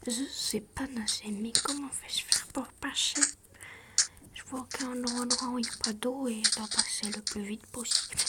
Je sais pas nager, mais comment vais-je faire pour passer? Je vois aucun endroit où il n'y a pas d'eau et je dois passer le plus vite possible.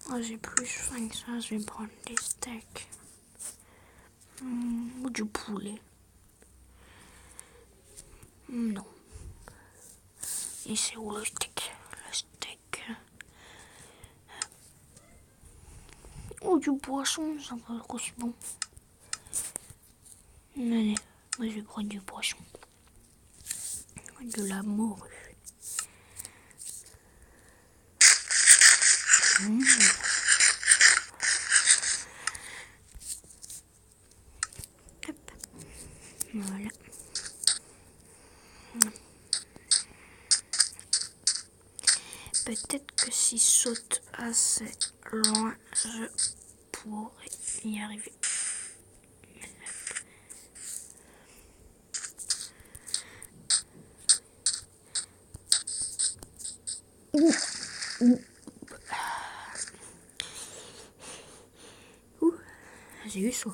Moi j'ai plus faim que ça, je vais prendre des steaks. Ou du poulet. Non. Et c'est où le steak? Le steak. Ou du poisson, ça va être aussi bon. Allez, moi je vais prendre du poisson. De la morue. Hop. Voilà. Peut-être que si je saute assez loin, je pourrais y arriver. J'ai eu chaud.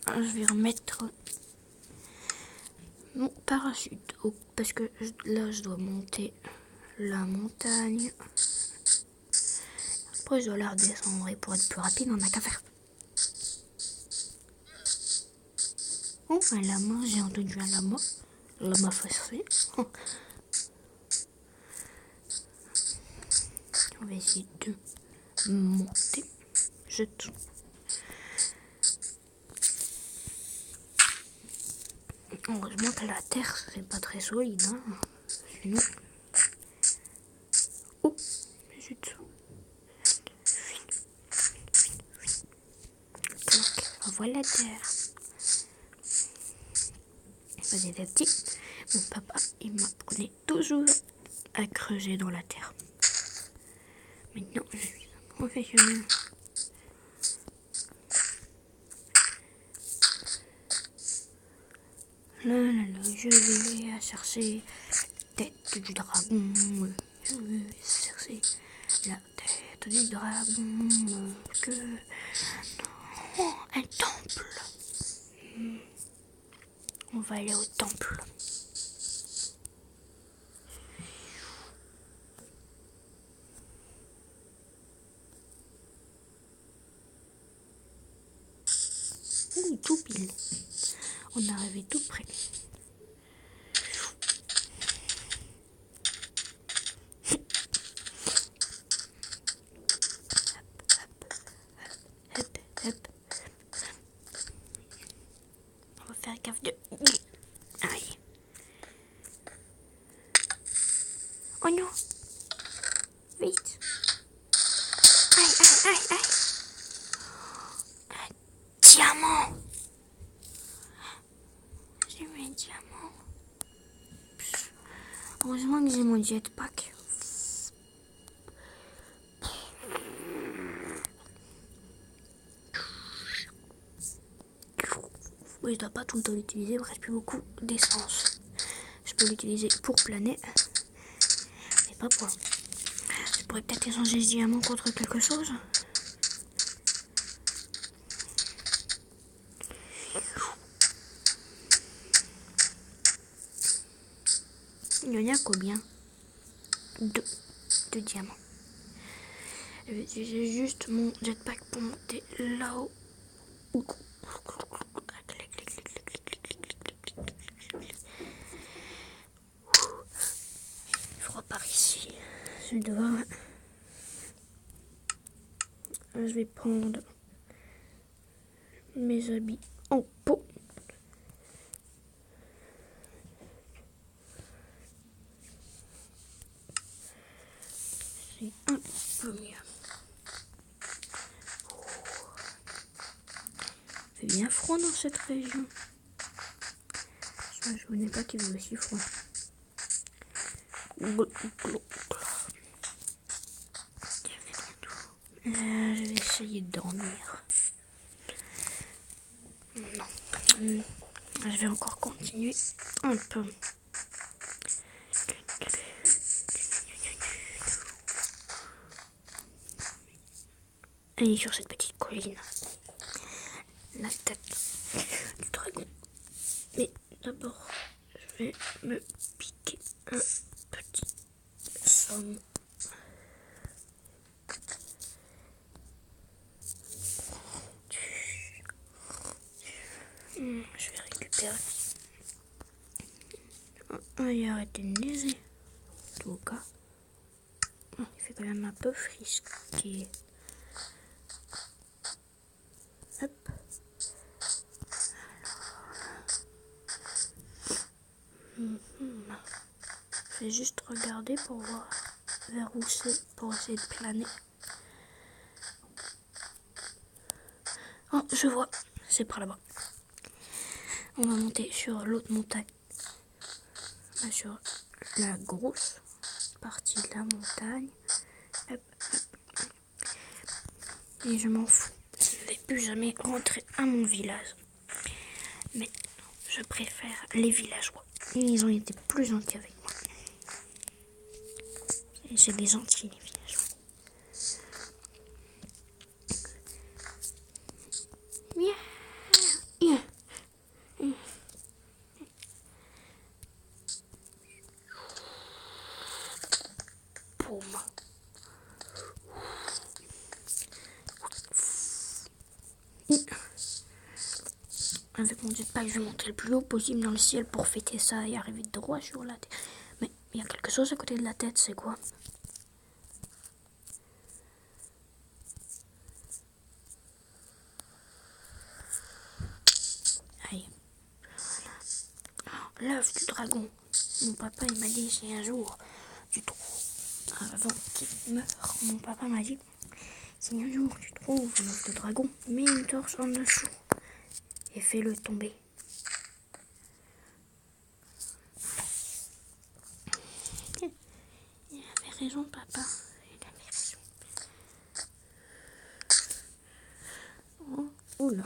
Je vais remettre mon parachute parce que là je dois monter la montagne. Après je dois la redescendre et pour être plus rapide on n'a qu'à faire. Oh un lama, j'ai entendu un lama. Le lama fessé. On va essayer de monter. Je tourne. Heureusement que la terre c'est pas très solide, hein. Sinon. Oh, zut. Voilà la terre. Petit à petit, mon papa il m'apprenait toujours à creuser dans la terre. Maintenant je suis un professionnel. Là, je vais chercher la tête du dragon. Je vais chercher la tête du dragon. Oh, un temple. On va aller au temple. Tout pile. On est arrivé tout près. Hop. On va faire gaffe de... Aïe. Oh non. Vite. Aïe. Un diamant. J'ai mis un diamant. Heureusement que j'ai mon jetpack. Oui, je dois pas tout le temps l'utiliser, il me reste plus beaucoup d'essence. Je peux l'utiliser pour planer, mais pas pour. Je pourrais peut-être échanger ce diamant contre quelque chose. Il y en a combien? Deux diamants. Je vais utiliser juste mon jetpack pour monter là-haut. Froid par ici. Je dois. Je vais prendre mes habits en peau. C'est un peu mieux. Il fait bien froid dans cette région. Je ne connais pas qu'il faisait aussi froid. Je vais essayer de dormir. Non. Je vais encore continuer un peu. Et sur cette petite colline, la tête du dragon. Mais d'abord, je vais me piquer un petit somme. Je vais récupérer. Et arrêter de neiger. En tout cas, il fait quand même un peu frisqué. Hop. Je vais juste regarder pour voir vers où c'est, pour essayer de planer. Oh, je vois, c'est par là-bas. On va monter sur l'autre montagne. Sur la grosse partie de la montagne. Hop, hop. Et je m'en fous. Je ne vais plus jamais rentrer à mon village. Mais je préfère les villageois. Ils ont été plus gentils avec moi. Et c'est des gentils, les villageois. Boum. Avec mon jetpack, je vais monter le plus haut possible dans le ciel pour fêter ça et arriver droit sur la tête. Mais il y a quelque chose à côté de la tête, c'est quoi? Aïe. L'œuf du dragon. Mon papa, il m'a dit, si un jour tu trouves, avant qu'il meure, mon papa m'a dit, si un jour tu trouves l'œuf de dragon, mets une torche en dessous et fais-le tomber. Il avait raison, papa. Il avait raison. Oh, oula.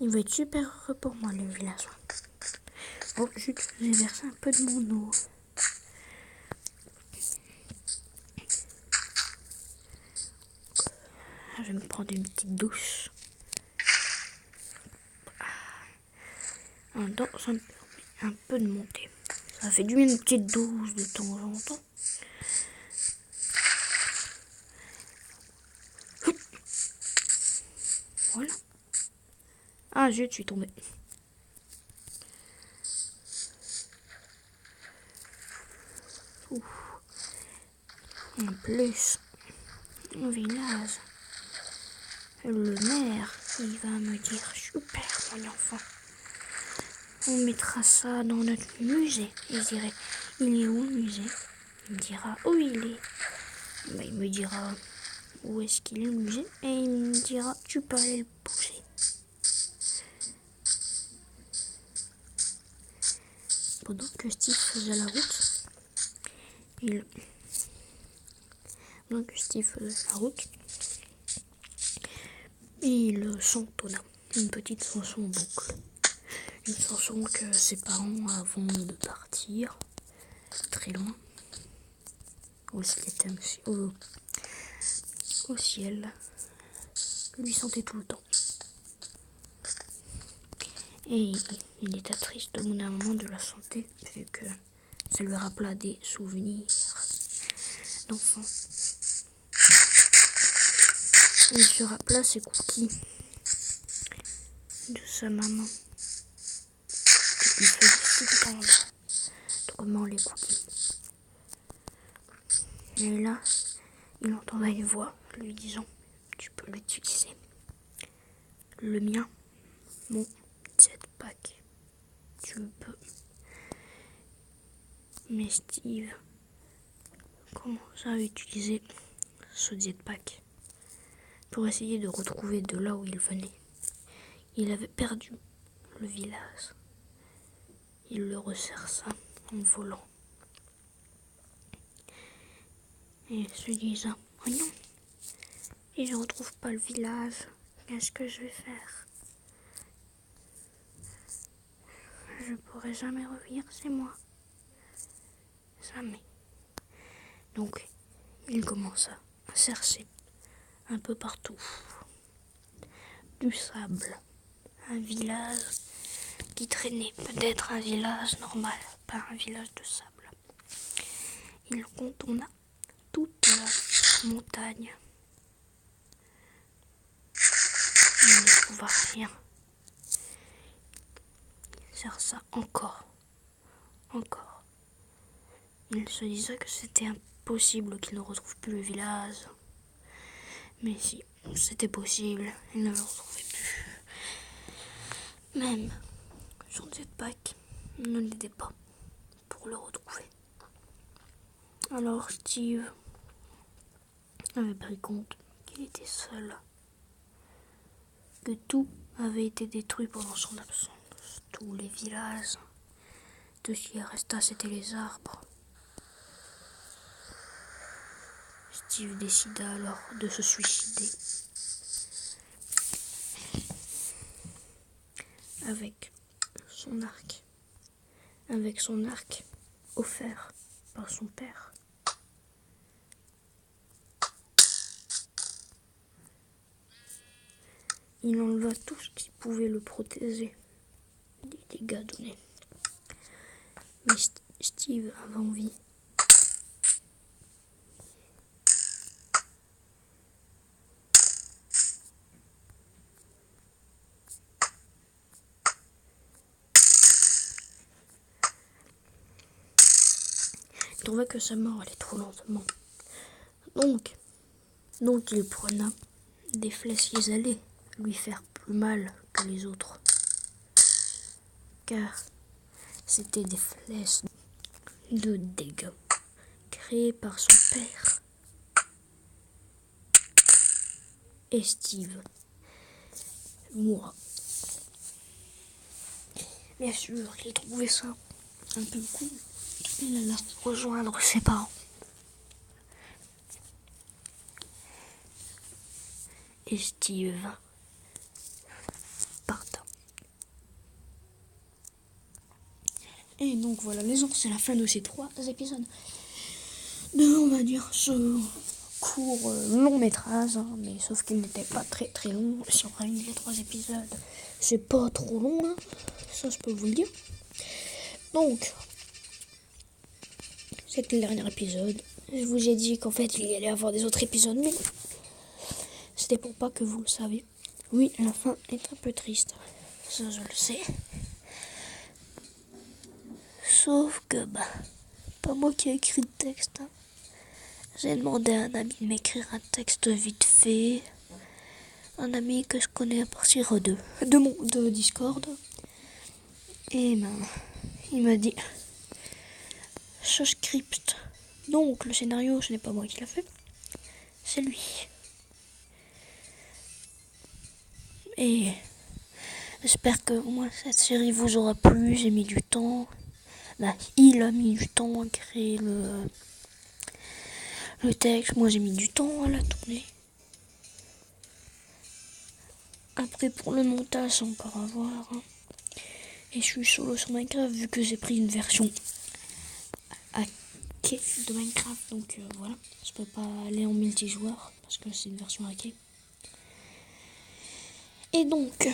Il va être super heureux pour moi, le villageois. Oh, j'ai versé un peu de mon eau. Je vais me prendre une petite douche. Dans un peu de montée. Ça fait du bien une petite douche de temps en temps. Voilà. Ah, je suis tombée. Ouf. En plus, au village, le maire, il va me dire super, mon enfant. On mettra ça dans notre musée. Et je dirai, il est où le musée? Il me dira où il est. Ben, il me dira où est-ce qu'il est le musée. Et il me dira, tu peux aller le pousser. Pendant que Steve faisait la route, il chantonna une petite chanson en boucle. Une chanson que ses parents, avant de partir très loin, au ciel, lui chantait tout le temps. Et il était triste au bout d'un moment de la chanter, vu que ça lui rappela des souvenirs d'enfant. Il se rappela ses cookies de sa maman. Il faisait tout le temps autrement les cookies. Et là, il entendait une voix lui disant, tu peux l'utiliser. Le mien, mon jetpack, tu le peux. Mais Steve commence à utiliser ce jetpack pour essayer de retrouver de là où il venait. Il avait perdu le village. Il le rechercha en volant. Et se disant, oh non, si je ne retrouve pas le village, qu'est-ce que je vais faire? Je ne pourrai jamais revenir chez moi. Jamais. Donc, il commença à chercher un peu partout. Du sable, un village qui traînait, peut-être un village normal, pas un village de sable. Il contourna toute la montagne. Il ne trouva rien. Il chercha encore. Il se disait que c'était impossible qu'il ne retrouve plus le village. Mais si, c'était possible, il ne le retrouvait plus. Même son jetpack ne l'aidait pas pour le retrouver. Alors Steve avait pris compte qu'il était seul, que tout avait été détruit pendant son absence. Tous les villages, tout ce qui resta, c'était les arbres. Steve décida alors de se suicider avec son arc offert par son père. Il enleva tout ce qui pouvait le protéger des dégâts donnés. Mais Steve avait envie. Il trouvait que sa mort allait trop lentement. Donc il prena des flèches qui allaient lui faire plus mal que les autres. Car c'était des flèches de dégâts créées par son père. Et Steve mourra. Bien sûr, il trouvait ça un peu cool. Il alla rejoindre ses parents. Et Steve parta. Et donc voilà, les autres, c'est la fin de ces 3 épisodes. On va dire ce court long métrage, hein, mais sauf qu'il n'était pas très très long. Si on réunit les 3 épisodes, c'est pas trop long, hein, ça je peux vous le dire. Donc, c'était le dernier épisode. Je vous ai dit qu'en fait il y allait avoir des autres épisodes, mais c'était pour pas que vous le saviez. Oui, la fin est un peu triste, ça je le sais. Sauf que, pas moi qui ai écrit le texte. Hein. J'ai demandé à un ami de m'écrire un texte vite fait. Un ami que je connais à partir de Discord. Et il m'a dit ce script. Donc le scénario, ce n'est pas moi qui l'a fait. C'est lui. Et j'espère que au moins cette série vous aura plu. J'ai mis du temps. Il a mis du temps à créer le texte. Moi j'ai mis du temps à la tourner. Après pour le montage, c'est encore à voir. Hein. Et je suis solo sur Minecraft vu que j'ai pris une version hackée de Minecraft. Donc voilà, je peux pas aller en multijoueur parce que c'est une version hackée. Et donc,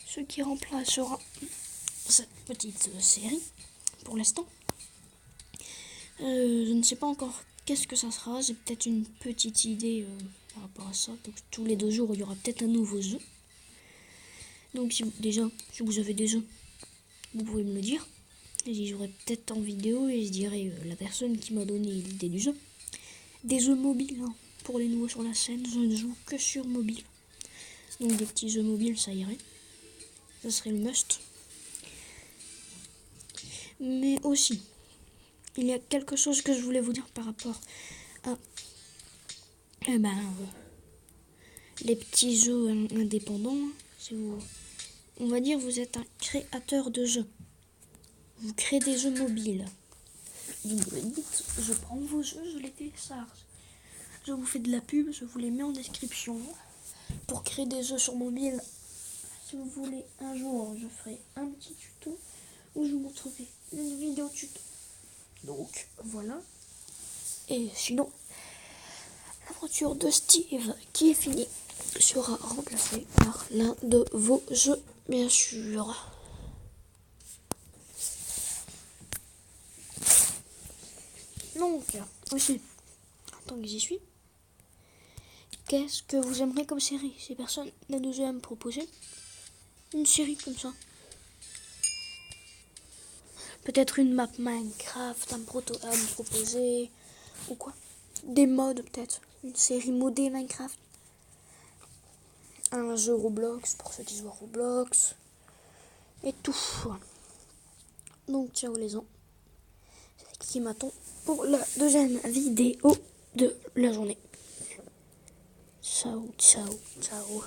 ce qui remplacera cette petite série pour l'instant, je ne sais pas encore qu'est-ce que ça sera. J'ai peut-être une petite idée par rapport à ça. Donc tous les 2 jours, il y aura peut-être un nouveau jeu. Donc si vous avez des jeux, vous pouvez me le dire. Et j'y jouerai peut-être en vidéo et je dirai la personne qui m'a donné l'idée du jeu. Des jeux mobiles, hein. Pour les nouveaux sur la scène, je ne joue que sur mobile. Donc des petits jeux mobiles, ça irait. Ça serait le must. Mais aussi, il y a quelque chose que je voulais vous dire par rapport à Eh ben, les petits jeux indépendants, si vous, on va dire vous êtes un créateur de jeux. Vous créez des jeux mobiles. Vous me dites, je prends vos jeux, je les télécharge. Je vous fais de la pub, je vous les mets en description. Pour créer des jeux sur mobile, si vous voulez, un jour, je ferai un petit tuto où je vous montrerai une vidéo tuto. Donc, voilà. Et sinon, l'aventure de Steve, qui est finie, sera remplacée par l'un de vos jeux, bien sûr. Donc, aussi, tant que j'y suis, qu'est-ce que vous aimeriez comme série? Si personne n'a de jeu à me proposer, une série comme ça. Peut-être une map Minecraft à me proposer, ou quoi? Des mods peut-être, une série modée Minecraft. Un jeu Roblox pour ceux qui jouent à Roblox. Et tout. Donc ciao les gens. C'est qui m'attend pour la deuxième vidéo de la journée. Ciao, ciao, ciao.